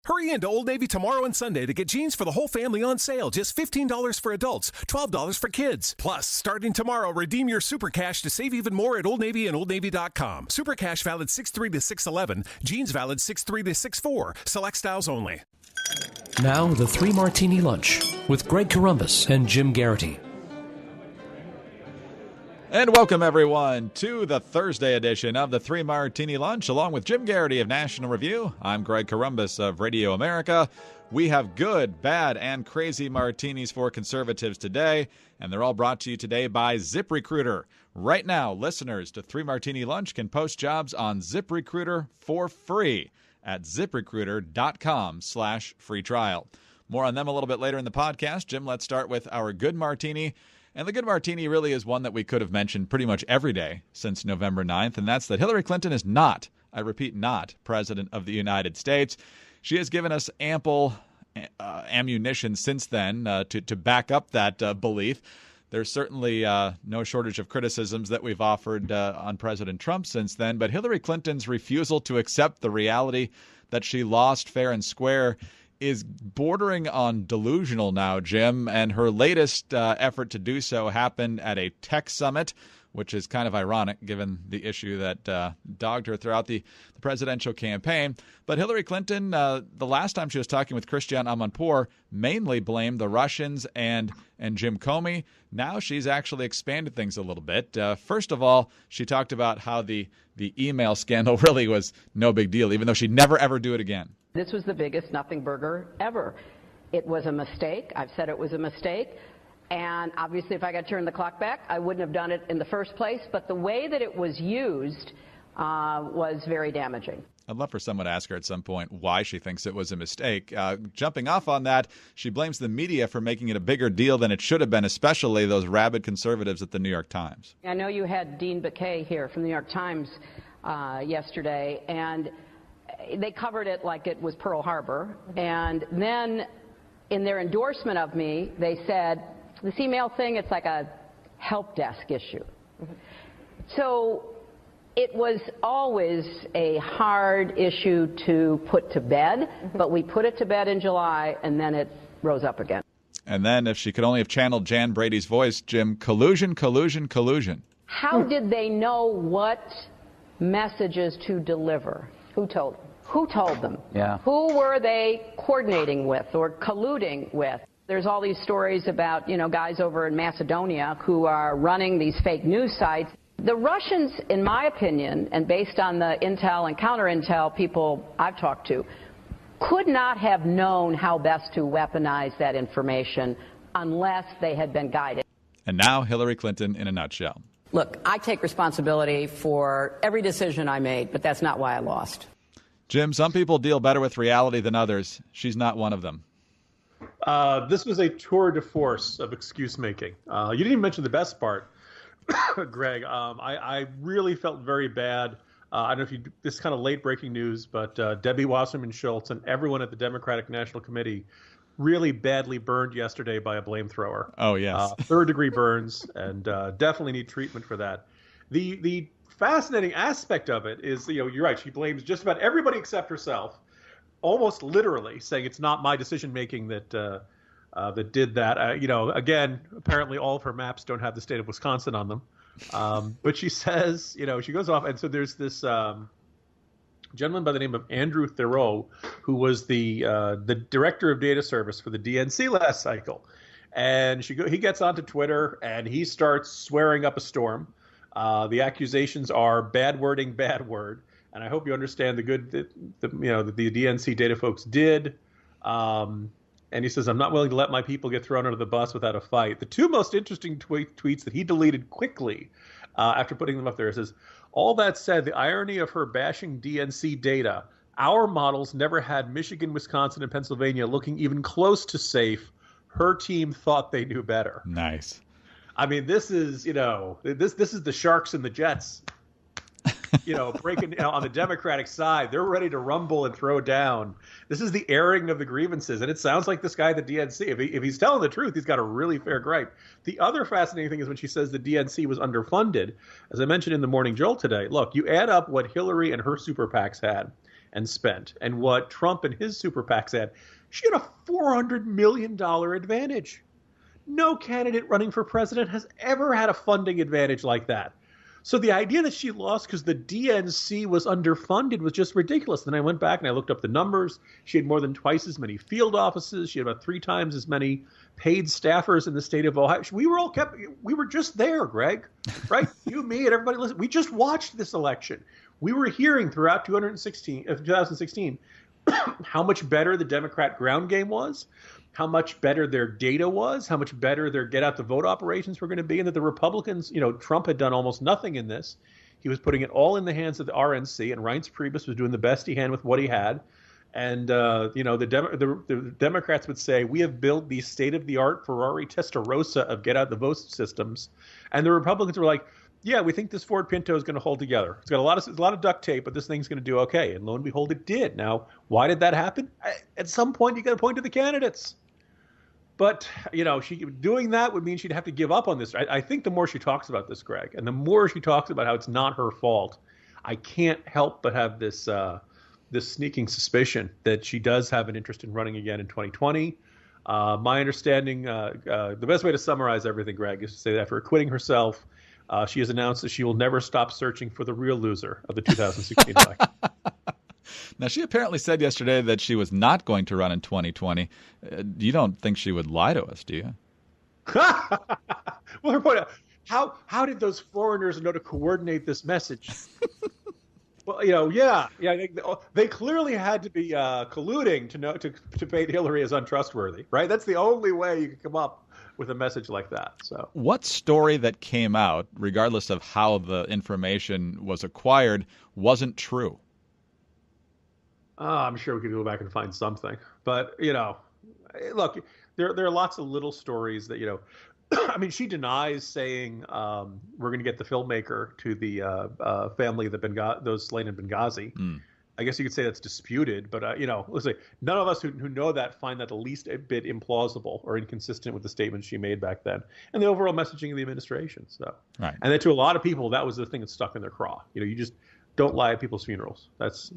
Hurry into Old Navy tomorrow and Sunday to get jeans for the whole family on sale. Just $15 for adults, $12 for kids. Plus, starting tomorrow, redeem your Super Cash to save even more at Old Navy and OldNavy.com. Super Cash valid 6/3 to 6/11. Jeans valid 6/3 to 6/4. Select styles only. Now, the 3 Martini Lunch with Greg Corombos and Jim Garrity. And welcome, everyone, to the Thursday edition of the 3 Martini Lunch. Along with Jim Garrity of National Review, I'm Greg Corombos of Radio America. We have good, bad, and crazy martinis for conservatives today, and they're all brought to you today by ZipRecruiter. Right now, listeners to 3 Martini Lunch can post jobs on ZipRecruiter for free at ZipRecruiter.com/free trial. More on them a little bit later in the podcast. Jim, let's start with our good martini. And the good martini really is one that we could have mentioned pretty much every day since November 9th, and that's that Hillary Clinton is not, I repeat, not President of the United States. She has given us ample ammunition since then to back up that belief. There's certainly no shortage of criticisms that we've offered on President Trump since then, but Hillary Clinton's refusal to accept the reality that she lost fair and square is bordering on delusional now, Jim, and her latest effort to do so happened at a tech summit, which is kind of ironic given the issue that dogged her throughout the presidential campaign. But Hillary Clinton, the last time she was talking with Christiane Amanpour, mainly blamed the Russians and Jim Comey. Now she's actually expanded things a little bit. First of all, she talked about how the email scandal really was no big deal, even though she'd never, ever do it again. This was the biggest nothing burger ever. It was a mistake. I've said it was a mistake. And obviously, if I got to turn the clock back, I wouldn't have done it in the first place. But the way that it was used was very damaging. I'd love for someone to ask her at some point why she thinks it was a mistake. Jumping off on that, she blames the media for making it a bigger deal than it should have been, especially those rabid conservatives at the New York Times. I know you had Dean Baquet here from the New York Times yesterday, and they covered it like it was Pearl Harbor. And then in their endorsement of me, they said, this email thing, it's like a help desk issue. So it was always a hard issue to put to bed, but we put it to bed in July, and then it rose up again. And then if she could only have channeled Jan Brady's voice, Jim, collusion, collusion, collusion. How did they know what messages to deliver? Who told them? Who told them? Yeah. Who were they coordinating with or colluding with? There's all these stories about, guys over in Macedonia who are running these fake news sites. The Russians, in my opinion, and based on the intel and counter-intel people I've talked to, could not have known how best to weaponize that information unless they had been guided. And now Hillary Clinton in a nutshell. Look, I take responsibility for every decision I made, but that's not why I lost. Jim, some people deal better with reality than others. She's not one of them. This was a tour de force of excuse making. You didn't even mention the best part, Greg. I really felt very bad. I don't know if this is kind of late breaking news, but Debbie Wasserman Schultz and everyone at the Democratic National Committee really badly burned yesterday by a flamethrower. Oh, yes. 3rd-degree burns, and definitely need treatment for that. The fascinating aspect of it is, you're right, she blames just about everybody except herself, almost literally saying it's not my decision-making that did that. Again, apparently all of her maps don't have the state of Wisconsin on them. But she says, she goes off, and so there's this gentleman by the name of Andrew Theroux, who was the director of data service for the DNC last cycle. And he gets onto Twitter, and he starts swearing up a storm. The accusations are bad wording, bad word. And I hope you understand the good that the DNC data folks did. And he says, I'm not willing to let my people get thrown under the bus without a fight. The 2 most interesting tweets that he deleted quickly after putting them up there says, all that said, the irony of her bashing DNC data, our models never had Michigan, Wisconsin, and Pennsylvania looking even close to safe. Her team thought they knew better. Nice. I mean, this is, this is the Sharks and the Jets. Breaking on the Democratic side, they're ready to rumble and throw down. This is the airing of the grievances, and it sounds like this guy at the DNC, if he's telling the truth, he's got a really fair gripe. The other fascinating thing is when she says the DNC was underfunded. As I mentioned in the Morning Jolt today, look, you add up what Hillary and her super PACs had, and spent, and what Trump and his super PACs had, she had a $400 million advantage. No candidate running for president has ever had a funding advantage like that. So the idea that she lost because the DNC was underfunded was just ridiculous. Then I went back and I looked up the numbers. She had more than twice as many field offices. She had about 3 times as many paid staffers in the state of Ohio. We were just there, Greg, right? You, me, and everybody listen. We just watched this election. We were hearing throughout 2016 how much better the Democrat ground game was, how much better their data was, how much better their get out the vote operations were going to be, and that the Republicans, Trump had done almost nothing in this. He was putting it all in the hands of the RNC, and Reince Priebus was doing the best he can with what he had. And, the Democrats would say, we have built the state-of-the-art Ferrari Testarossa of get out the vote systems. And the Republicans were like, yeah, we think this Ford Pinto is going to hold together. It's got a lot of duct tape, but this thing's going to do okay. And lo and behold, it did. Now, why did that happen? At some point, you got to point to the candidates. But, she doing that would mean she'd have to give up on this. I think the more she talks about this, Greg, and the more she talks about how it's not her fault, I can't help but have this sneaking suspicion that she does have an interest in running again in 2020. My understanding, the best way to summarize everything, Greg, is to say that after acquitting herself, she has announced that she will never stop searching for the real loser of the 2016 election. Now, she apparently said yesterday that she was not going to run in 2020. You don't think she would lie to us, do you? Well, her point, how did those foreigners know to coordinate this message? Well, they clearly had to be colluding to paint Hillary as untrustworthy, right? That's the only way you could come up with a message like that. So, what story that came out, regardless of how the information was acquired, wasn't true? I'm sure we could go back and find something, but look, there are lots of little stories that I mean, she denies saying we're going to get the filmmaker to the family of those slain in Benghazi. I guess you could say that's disputed, but let's say none of us who know that find that the least a bit implausible or inconsistent with the statements she made back then and the overall messaging of the administration. So, right. And then to a lot of people, that was the thing that stuck in their craw. You just don't lie at people's funerals. That's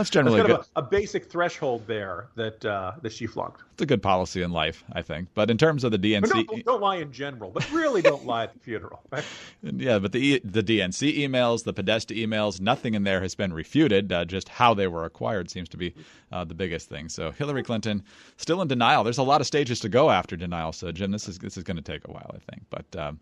generally kind of a basic threshold there that she flunked. It's a good policy in life, I think. But in terms of the DNC, but don't lie in general, but really don't lie at the funeral. Right? Yeah, but the DNC emails, the Podesta emails, nothing in there has been refuted. Just how they were acquired seems to be the biggest thing. So Hillary Clinton still in denial. There's a lot of stages to go after denial. So Jim, this is going to take a while, I think. But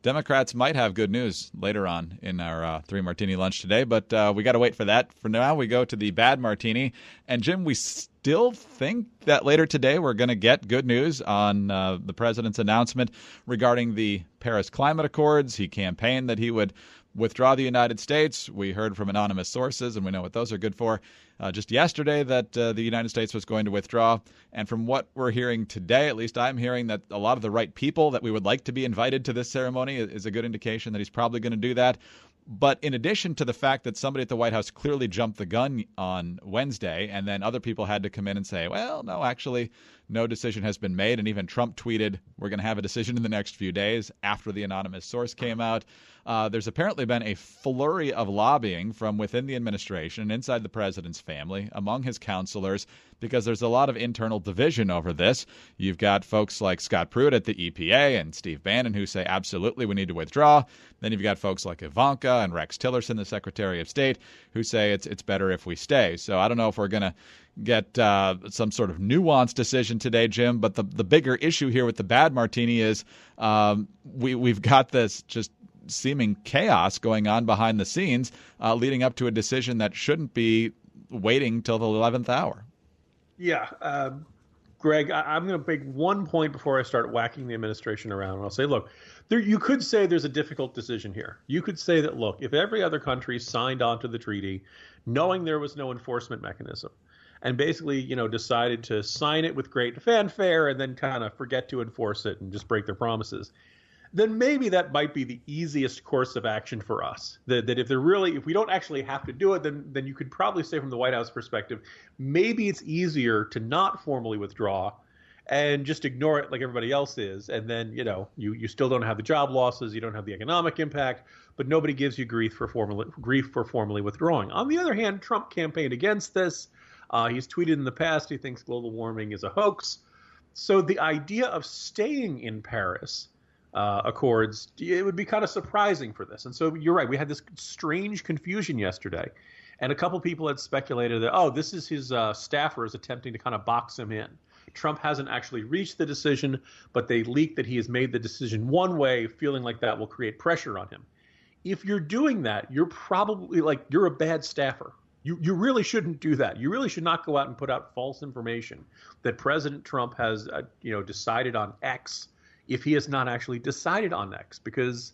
Democrats might have good news later on in our 3 Martini lunch today, but we got to wait for that. For now, we go to the bad Martini. And Jim, we still think that later today we're going to get good news on the president's announcement regarding the Paris Climate Accords. He campaigned that he would withdraw the United States. We heard from anonymous sources, and we know what those are good for. Just yesterday that the United States was going to withdraw. And from what we're hearing today, at least I'm hearing that a lot of the right people that we would like to be invited to this ceremony is a good indication that he's probably going to do that. But in addition to the fact that somebody at the White House clearly jumped the gun on Wednesday, and then other people had to come in and say, well, no, actually, no decision has been made. And even Trump tweeted, we're going to have a decision in the next few days after the anonymous source came out. There's apparently been a flurry of lobbying from within the administration, inside the president's family, among his counselors, because there's a lot of internal division over this. You've got folks like Scott Pruitt at the EPA and Steve Bannon who say, absolutely, we need to withdraw. Then you've got folks like Ivanka and Rex Tillerson, the Secretary of State, who say it's better if we stay. So I don't know if we're going to get some sort of nuanced decision today, Jim, but the bigger issue here with the bad Martini is we've got this just seeming chaos going on behind the scenes leading up to a decision that shouldn't be waiting till the 11th hour. Yeah. Greg, I'm going to make one point before I start whacking the administration around. And I'll say, look, you could say there's a difficult decision here. You could say that, look, if every other country signed on to the treaty, knowing there was no enforcement mechanism, and basically, decided to sign it with great fanfare and then kind of forget to enforce it and just break their promises, then maybe that might be the easiest course of action for us. That if we don't actually have to do it, then you could probably say from the White House perspective, maybe it's easier to not formally withdraw and just ignore it like everybody else is. And then, you still don't have the job losses. You don't have the economic impact, but nobody gives you grief for formally withdrawing. On the other hand, Trump campaigned against this. He's tweeted in the past he thinks global warming is a hoax. So the idea of staying in Paris Accords, it would be kind of surprising for this. And so you're right. We had this strange confusion yesterday. And a couple people had speculated that, this is his staffers attempting to kind of box him in. Trump hasn't actually reached the decision, but they leaked that he has made the decision one way, feeling like that will create pressure on him. If you're doing that, you're probably you're a bad staffer. You really shouldn't do that. You really should not go out and put out false information that President Trump has, decided on X if he has not actually decided on X, because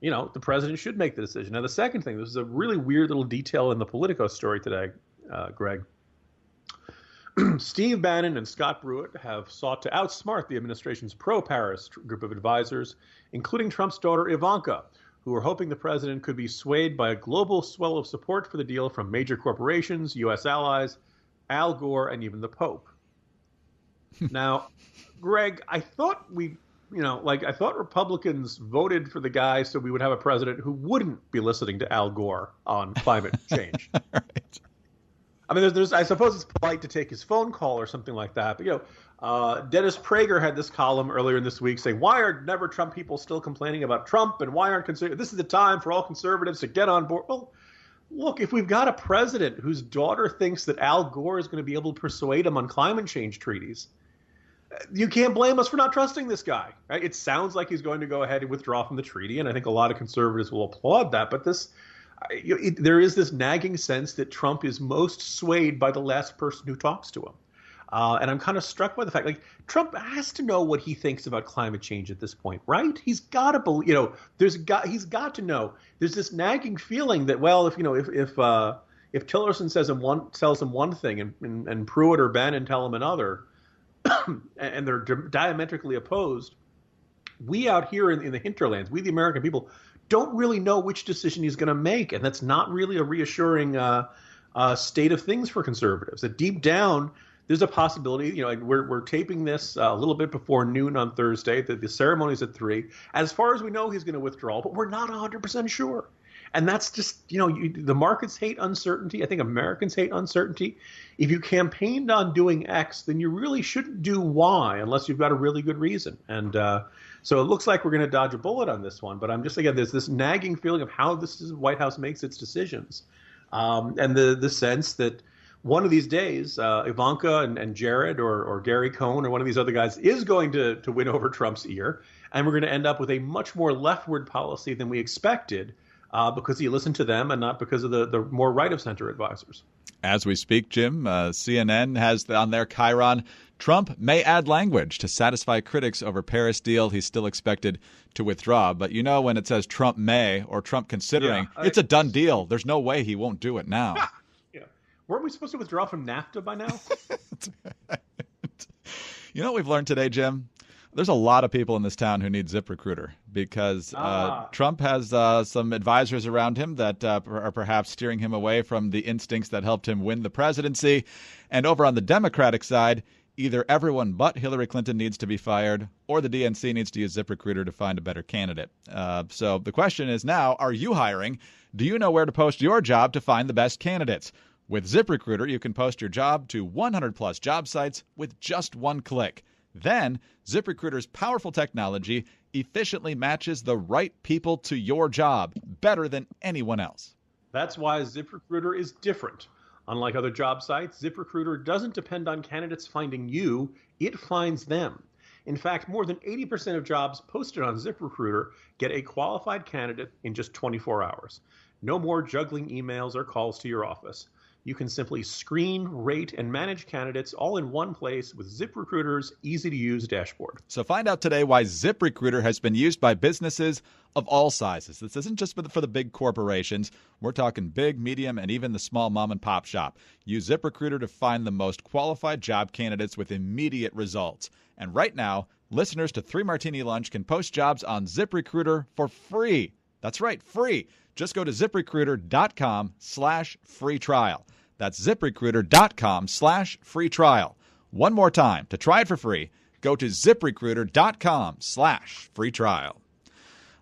the president should make the decision. Now, the second thing, this is a really weird little detail in the Politico story today, Greg. Steve Bannon and Scott Pruitt have sought to outsmart the administration's pro-Paris group of advisors, including Trump's daughter Ivanka, who are hoping the president could be swayed by a global swell of support for the deal from major corporations, U.S. allies, Al Gore, and even the Pope. Now, Greg, I thought I thought Republicans voted for the guy so we would have a president who wouldn't be listening to Al Gore on climate change. Right. I mean, I suppose it's polite to take his phone call or something like that. But, Dennis Prager had this column earlier in this week saying, why are never Trump people still complaining about Trump, and why aren't this is the time for all conservatives to get on board? Well, look, if we've got a president whose daughter thinks that Al Gore is going to be able to persuade him on climate change treaties, you can't blame us for not trusting this guy, right? It sounds like he's going to go ahead and withdraw from the treaty, and I think a lot of conservatives will applaud that. But there is this nagging sense that Trump is most swayed by the last person who talks to him. And I'm kind of struck by the fact, Trump has to know what he thinks about climate change at this point, right? He's got to believe, he's got to know. There's this nagging feeling that, well, if Tillerson tells him one thing and Pruitt or Bannon tell him another, and they're diametrically opposed, we out here in the hinterlands, we the American people, don't really know which decision he's going to make, and that's not really a reassuring state of things for conservatives. That deep down, there's a possibility. We're taping this a little bit before noon on Thursday. The ceremony's at 3. As far as we know, he's going to withdraw, but we're not 100% sure. And that's just, the markets hate uncertainty. I think Americans hate uncertainty. If you campaigned on doing X, then you really shouldn't do Y unless you've got a really good reason. And so it looks like we're going to dodge a bullet on this one. But I'm just, again, there's this nagging feeling of how this White House makes its decisions. And the sense that one of these days, Ivanka and Jared or Gary Cohn or one of these other guys is going to win over Trump's ear. And we're going to end up with a much more leftward policy than we expected. Because he listened to them and not because of the more right-of-center advisors. As we speak, Jim, CNN has on their Chiron, Trump may add language to satisfy critics over Paris deal. He's still expected to withdraw. But when it says Trump may or Trump considering, it's a done deal. There's no way he won't do it now. Yeah. Weren't we supposed to withdraw from NAFTA by now? You know what we've learned today, Jim? There's a lot of people in this town who need ZipRecruiter because Trump has some advisors around him that are perhaps steering him away from the instincts that helped him win the presidency. And over on the Democratic side, either everyone but Hillary Clinton needs to be fired or the DNC needs to use ZipRecruiter to find a better candidate. So the question is now, are you hiring? Do you know where to post your job to find the best candidates? With ZipRecruiter, you can post your job to 100-plus job sites with just one click. Then, ZipRecruiter's powerful technology efficiently matches the right people to your job better than anyone else. That's why ZipRecruiter is different. Unlike other job sites, ZipRecruiter doesn't depend on candidates finding you, it finds them. In fact, more than 80% of jobs posted on ZipRecruiter get a qualified candidate in just 24 hours. No more juggling emails or calls to your office. You can simply screen, rate, and manage candidates all in one place with ZipRecruiter's easy-to-use dashboard. So find out today why ZipRecruiter has been used by businesses of all sizes. This isn't just for the big corporations. We're talking big, medium, and even the small mom-and-pop shop. Use ZipRecruiter to find the most qualified job candidates with immediate results. And right now, listeners to 3 Martini Lunch can post jobs on ZipRecruiter for free. That's right, free. Just go to ZipRecruiter.com/free trial. That's ZipRecruiter.com/free trial. One more time, to try it for free, Go to ZipRecruiter.com/free trial.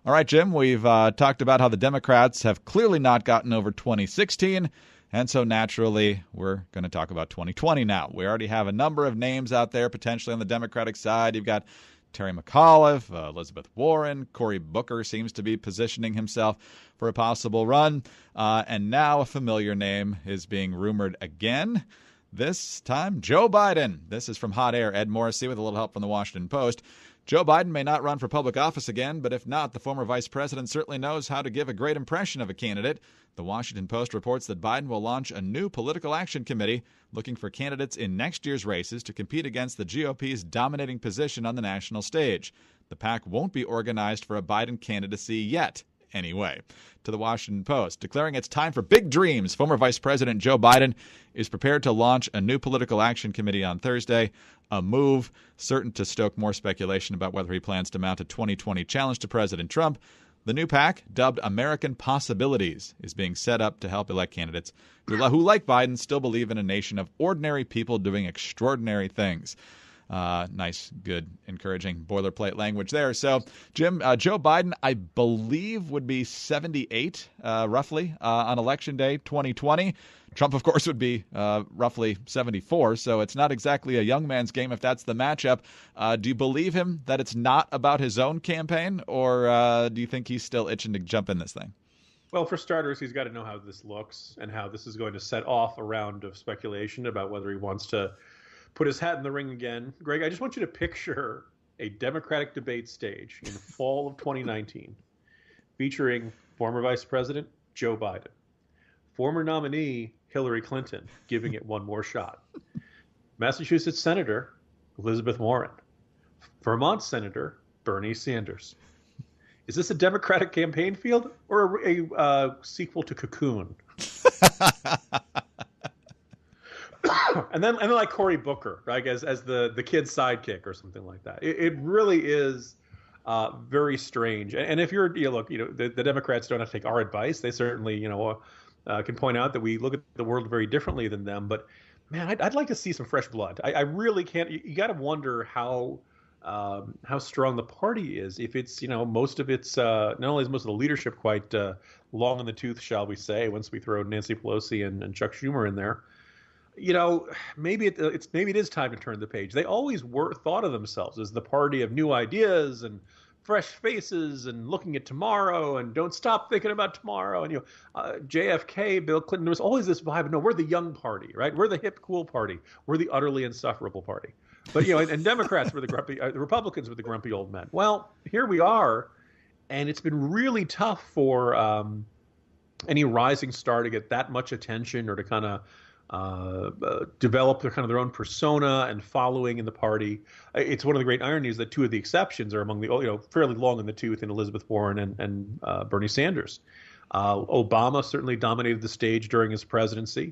All right, Jim, we've talked about how the Democrats have clearly not gotten over 2016, and so naturally we're going to talk about 2020 now. We already have a number of names out there potentially on the Democratic side. You've got Terry McAuliffe, Elizabeth Warren, Cory Booker seems to be positioning himself for a possible run, and now a familiar name is being rumored again. This time, Joe Biden. This is from Hot Air, Ed Morrissey, with a little help from the Washington Post. Joe Biden may not run for public office again, but if not, the former vice president certainly knows how to give a great impression of a candidate. The Washington Post reports that Biden will launch a new political action committee looking for candidates in next year's races to compete against the GOP's dominating position on the national stage. The PAC won't be organized for a Biden candidacy yet. Anyway, to the Washington Post, declaring it's time for big dreams, former Vice President Joe Biden is prepared to launch a new political action committee on Thursday, a move certain to stoke more speculation about whether he plans to mount a 2020 challenge to President Trump. The new PAC, dubbed American Possibilities, is being set up to help elect candidates who, like Biden, still believe in a nation of ordinary people doing extraordinary things. Nice, good, encouraging boilerplate language there. So, Jim, Joe Biden, I believe, would be 78, roughly, on Election Day 2020. Trump, of course, would be roughly 74, so it's not exactly a young man's game if that's the matchup. Do you believe him that it's not about his own campaign, or do you think he's still itching to jump in this thing? Well, for starters, he's got to know how this looks and how this is going to set off a round of speculation about whether he wants to put his hat in the ring again. Greg, I just want you to picture a Democratic debate stage in the fall of 2019 featuring former Vice President Joe Biden, former nominee Hillary Clinton giving it one more shot, Massachusetts Senator Elizabeth Warren, Vermont Senator Bernie Sanders. Is this a Democratic campaign field or a sequel to Cocoon? And then like Cory Booker, right, as the kid's sidekick or something like that. It really is very strange. And if you're, the Democrats don't have to take our advice. They certainly, can point out that we look at the world very differently than them. But man, I'd like to see some fresh blood. I really can't. You got to wonder how strong the party is. If it's, most of its, not only is most of the leadership quite long in the tooth, shall we say, once we throw Nancy Pelosi and Chuck Schumer in there. Maybe it is time to turn the page. They always thought of themselves as the party of new ideas and fresh faces and looking at tomorrow and don't stop thinking about tomorrow. And JFK, Bill Clinton, there was always this vibe. No, we're the young party, right? We're the hip, cool party. We're the utterly insufferable party. But and Democrats were the grumpy, the Republicans were the grumpy old men. Well, here we are, and it's been really tough for any rising star to get that much attention or to kind of develop their own persona and following in the party. It's one of the great ironies that two of the exceptions are among the fairly long in the tooth in Elizabeth Warren and Bernie Sanders. Obama certainly dominated the stage during his presidency.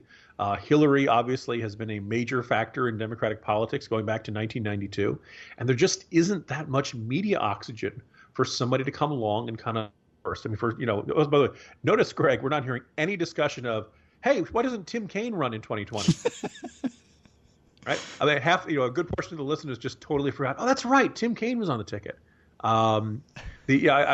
Hillary obviously has been a major factor in Democratic politics going back to 1992, and there just isn't that much media oxygen for somebody to come along and kind of burst. I mean, by the way, notice, Greg, we're not hearing any discussion of, hey, why doesn't Tim Kaine run in 2020? Right? I mean, a good portion of the listeners just totally forgot. Oh, that's right. Tim Kaine was on the ticket. I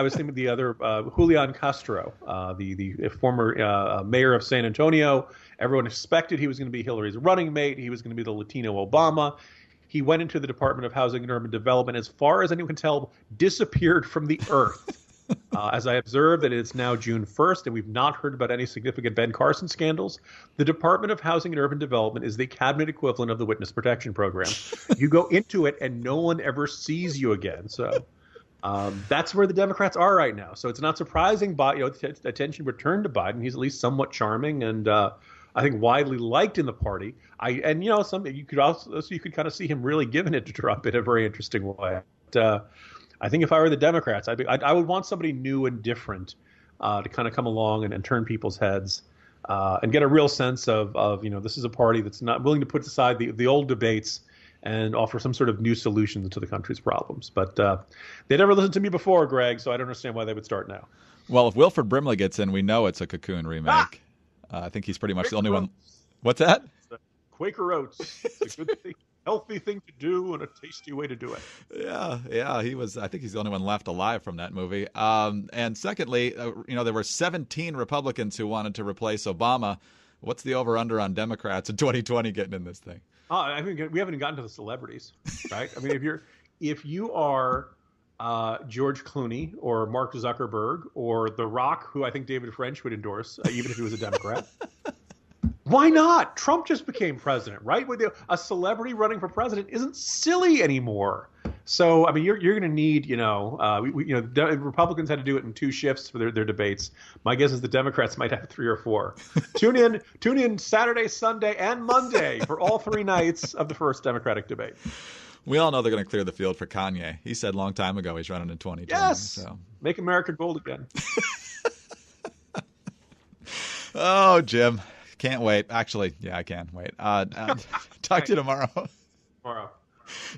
was thinking of the other, Julian Castro, the former mayor of San Antonio. Everyone expected he was going to be Hillary's running mate. He was going to be the Latino Obama. He went into the Department of Housing and Urban Development, as far as anyone can tell, disappeared from the earth. As I observed that it's now June 1st and we've not heard about any significant Ben Carson scandals, the Department of Housing and Urban Development is the cabinet equivalent of the Witness Protection Program. You go into it and no one ever sees you again. So that's where the Democrats are right now. So it's not surprising, attention returned to Biden. He's at least somewhat charming and I think widely liked in the party. You could kind of see him really giving it to Trump in a very interesting way. I think if I were the Democrats, I would want somebody new and different to kind of come along and turn people's heads and get a real sense of this is a party that's not willing to put aside the old debates and offer some sort of new solutions to the country's problems. But they never listened to me before, Greg, so I don't understand why they would start now. Well, if Wilford Brimley gets in, we know it's a Cocoon remake. I think he's pretty much the only one. What's that? Quaker Oats. It's a good thing. healthy thing to do and a tasty way to do it. Yeah, he was. I think he's the only one left alive from that movie. And secondly, there were 17 Republicans who wanted to replace Obama. What's the over/under on Democrats in 2020 getting in this thing? I mean, we haven't even gotten to the celebrities, right? I mean, if you are George Clooney or Mark Zuckerberg or The Rock, who I think David French would endorse, even if he was a Democrat. Why not? Trump just became president, right? A celebrity running for president isn't silly anymore. So, I mean, you're going to need, Republicans had to do it in 2 shifts for their debates. My guess is the Democrats might have 3 or 4. Tune in Saturday, Sunday, and Monday for all 3 nights of the first Democratic debate. We all know they're going to clear the field for Kanye. He said a long time ago he's running in 2020. Yes, so. Make America gold again. Oh, Jim. Can't wait. Actually, yeah, I can wait. Talk to you tomorrow.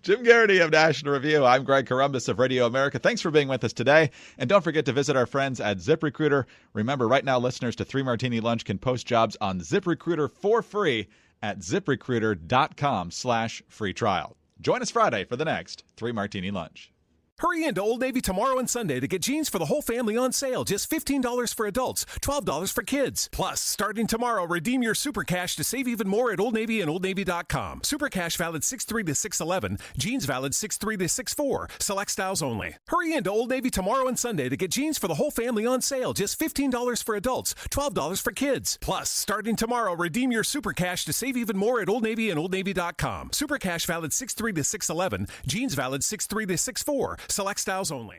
Jim Garrity of National Review. I'm Greg Corombos of Radio America. Thanks for being with us today. And don't forget to visit our friends at ZipRecruiter. Remember, right now, listeners to 3 Martini Lunch can post jobs on ZipRecruiter for free at ZipRecruiter.com/free trial. Join us Friday for the next 3 Martini Lunch. Hurry into Old Navy tomorrow and Sunday to get jeans for the whole family on sale. Just $15 for adults, $12 for kids. Plus, starting tomorrow, redeem your Super Cash to save even more at Old Navy and OldNavy.com. Super Cash valid 6/3 to 6/11. Jeans valid 6/3 to 6/4. Select styles only. Hurry into Old Navy tomorrow and Sunday to get jeans for the whole family on sale. Just $15 for adults, $12 for kids. Plus, starting tomorrow, redeem your Super Cash to save even more at Old Navy and OldNavy.com. Super Cash valid 6/3 to 6/11. Jeans valid 6/3 to 6/4. Select styles only.